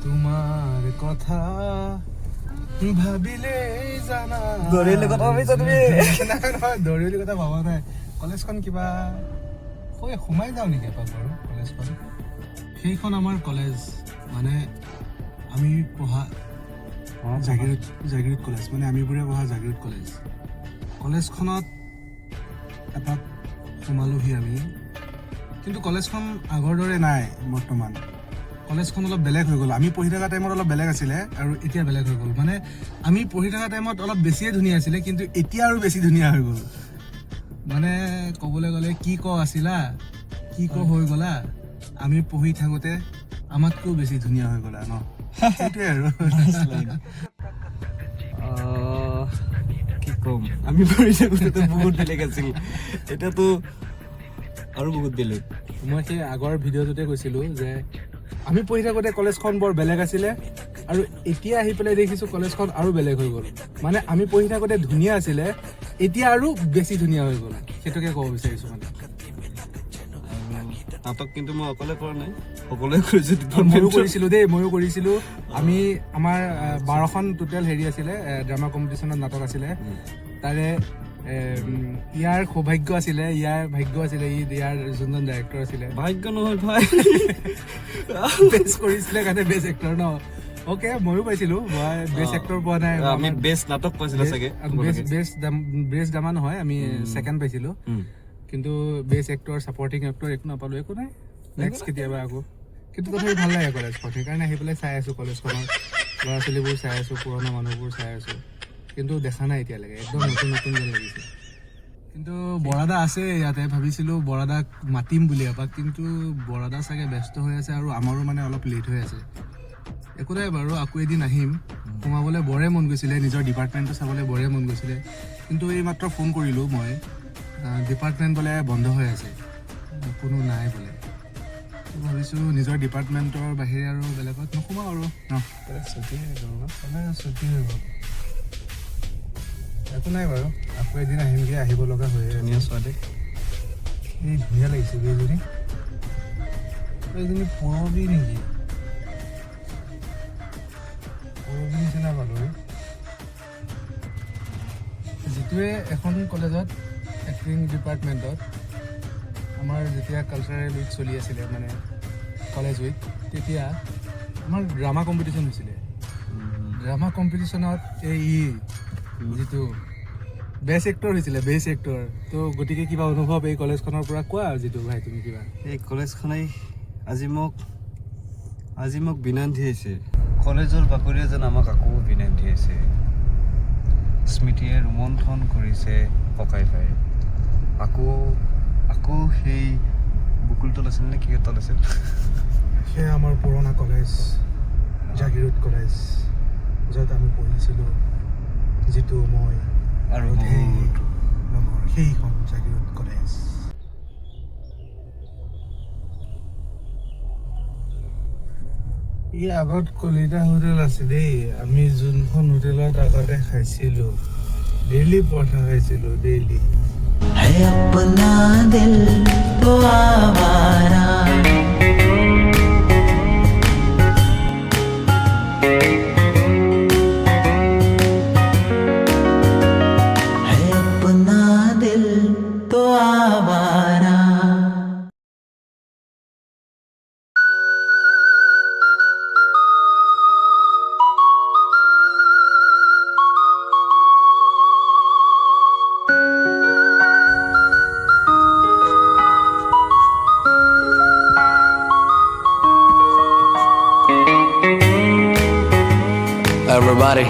তোমাৰ কথা ভাবিলে জানা দৰিলে কথা ভাবিছা তুমি নহয় দৰিলে কথা ভাবা নাই কলেজখন কিবা সোমাই যাওঁ নেকি এপাক বাৰু কলেজখন সেইখন আমাৰ কলেজ মানে আমি পঢ়া জাগিৰোড কলেজ মানে আমিবোৰে পঢ়া জাগিৰোড কলেজখনত এপাক সোমালোহি আমি কিন্তু কলেজখন আগৰ দৰে নাই বৰ্তমান কলেজখন অলপ বেলেগ হৈ গ'ল আমি পঢ়ি থকা টাইমত অলপ বেলেগ আছিলে আৰু এতিয়া বেলেগ হৈ গ'ল মানে আমি পঢ়ি থকা টাইমত অলপ বেছিয়ে ধুনীয়া আছিলে কিন্তু এতিয়া আৰু বেছি ধুনীয়া হৈ গ'ল মানে ক'বলৈ গ'লে কি আছিলা কি হৈ গ'লা আমি পঢ়ি থাকোঁতে আমাতকৈও বেছি ধুনীয়া হৈ গ'লা ন সেইটোৱে আৰু কি ক'ম আমি পঢ়ি থাকোঁতে বহুত বেলেগ আছিল এতিয়াতো আৰু বহুত বেলেগ মই সেই আগৰ ভিডিঅ'টোতে কৈছিলোঁ যে আমি পঢ়ি থাকোঁতে কলেজখন বৰ বেলেগ আছিলে আৰু এতিয়া আহি পেলাই দেখিছোঁ কলেজখন আৰু বেলেগ হৈ গ'ল মানে আমি পঢ়ি থাকোঁতে ধুনীয়া আছিলে এতিয়া আৰু বেছি ধুনীয়া হৈ গ'ল সেইটোকে ক'ব বিচাৰিছোঁ মানে নাটক কিন্তু মই অকলে কৰা নাই সকলোৱে কৰিছোঁ ময়ো কৰিছিলোঁ আমি আমাৰ 12খন টোটেল হেৰি আছিলে ড্ৰামা কম্পিটিশ্যনত নাটক আছিলে তাৰে ইয়াৰ সৌভাগ্য আছিলে ইয়াৰ ভাগ্য আছিলে ইয়াৰ যোনজন ডাইৰেক্টৰ আছিলে ভাগ্য নহয় ভাই বেষ্ট কৰিছিলে কাৰণে বেষ্ট এক্টৰ ন অ'কে ময়ো পাইছিলোঁ মই বেষ্ট এক্টৰ পোৱা নাই আমি বেষ্ট নাটক পাইছিলোঁ চাগে বেষ্ট ড্ৰামা নহয় আমি ছেকেণ্ড পাইছিলোঁ কিন্তু বেষ্ট এক্টৰ ছাপৰ্টিং এক্টৰ একো নাপালোঁ একো নাই নেক্সট কেতিয়াবা আকৌ কিন্তু তথাপি ভাল লাগে কলেজখন সেইকাৰণে আহি পেলাই চাই আছোঁ কলেজখনৰ ল'ৰা ছোৱালীবোৰ চাই আছোঁ পুৰণা মানুহবোৰ চাই আছোঁ কিন্তু দেখা নাই এতিয়ালৈকে একদম নতুন যেন লাগিছে কিন্তু বৰাদা আছে ইয়াতে ভাবিছিলোঁ বৰাদাক মাতিম বুলি এপাক কিন্তু বৰাদা চাগে ব্যস্ত হৈ আছে আৰু আমাৰো মানে অলপ লেট হৈ আছে একো নাই বাৰু আকৌ এদিন আহিম সোমাবলৈ বৰে মন গৈছিলে নিজৰ ডিপাৰ্টমেণ্টটো চাবলৈ বৰে মন গৈছিলে কিন্তু এই মাত্ৰ ফোন কৰিলোঁ মই ডিপাৰ্টমেণ্ট বোলে বন্ধ হৈ আছে কোনো নাই বোলে ভাবিছোঁ নিজৰ ডিপাৰ্টমেণ্টৰ বাহিৰে আৰু বেলেগত নোসোমাওঁ আৰু ছুটি হৈ গ'ল একো নাই বাৰু আকৌ এদিন আহিমগৈ আহিব লগা হৈ ধুনীয়া ছোৱালী এই ধুনীয়া লাগিছে এইজনী পৰবী নেকি পৰবী নিচিনা পালোঁ যিটোৱে এখন কলেজত এক্টিং ডিপাৰ্টমেণ্টত আমাৰ যেতিয়া কালচাৰেল উইক চলি আছিলে মানে কলেজ উইক তেতিয়া আমাৰ ড্ৰামা কম্পিটিশ্যন হৈছিলে ড্ৰামা কম্পিটিশ্যনত যিটো বেষ্ট এক্টৰ হৈছিলে বেষ্ট এক্টৰ তো গতিকে কিবা অনুভৱ এই কলেজখনৰ পৰা কোৱা যিটো ভাই তুমি কিবা এই কলেজখনে আজি মোক বিনান্তি আহিছে কলেজৰ বাকৰিয়ে যেন আমাক আকৌ বিনান্তি আহিছে স্মৃতিয়ে ৰোমন্থন কৰিছে ককাই ভাই আকৌ সেই বকুলতল আছিল নে কি তল আছিল সেয়া আমাৰ পুৰণা কলেজ জাগিৰোড কলেজ য'ত আমি পঢ়িছিলোঁ যিটো মই আৰু সেইখন জাগিৰোড কলেজ ই আগত কলিতা হোটেল আছে দেই আমি যোনখন হোটেলত আগতে খাইছিলোঁ ডেইলি পৰঠা খাইছিলোঁ ডেইলি है अपना दिल तो आवारा है अपना दिल तो आवारा Everybody